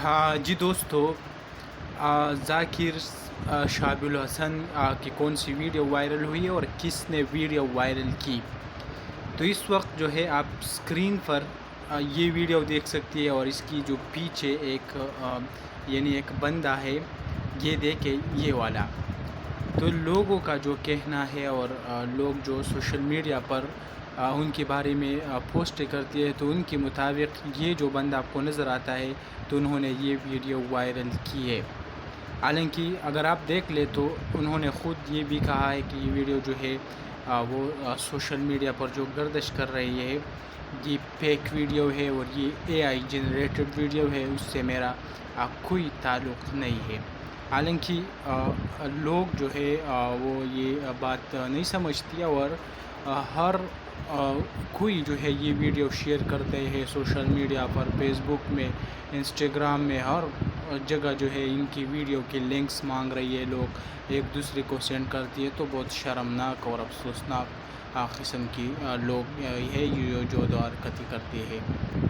ہاں جی دوستو، ذاکر شعیب الحسن کی کون سی ویڈیو وائرل ہوئی ہے اور کس نے ویڈیو وائرل کی؟ تو اس وقت جو ہے آپ اسکرین پر یہ ویڈیو دیکھ سکتی ہے، اور اس کی جو پیچھے ایک ایک بندہ ہے، یہ دیکھے یہ والا۔ تو لوگوں کا جو کہنا ہے، اور لوگ جو سوشل میڈیا پر ان کے بارے میں پوسٹ کرتی ہے، تو ان کے مطابق یہ جو بندہ آپ کو نظر آتا ہے، تو انہوں نے یہ ویڈیو وائرل کی ہے۔ حالانکہ اگر آپ دیکھ لیں تو انہوں نے خود یہ بھی کہا ہے کہ یہ ویڈیو جو ہے وہ سوشل میڈیا پر جو گردش کر رہی ہے، یہ فیک ویڈیو ہے اور یہ اے آئی جنریٹڈ ویڈیو ہے، اس سے میرا کوئی تعلق نہیں ہے۔ حالانکہ لوگ جو ہے وہ یہ بات نہیں سمجھتی، اور ہر کوئی جو ہے یہ ویڈیو شیئر کرتے ہیں سوشل میڈیا پر، فیس بک میں، انسٹاگرام میں، ہر جگہ جو ہے ان کی ویڈیو کے لنکس مانگ رہی ہے، لوگ ایک دوسرے کو سینڈ کرتی ہے۔ تو بہت شرمناک اور افسوسناک قسم کی لوگ ہے جو حرکتیں کرتے ہیں۔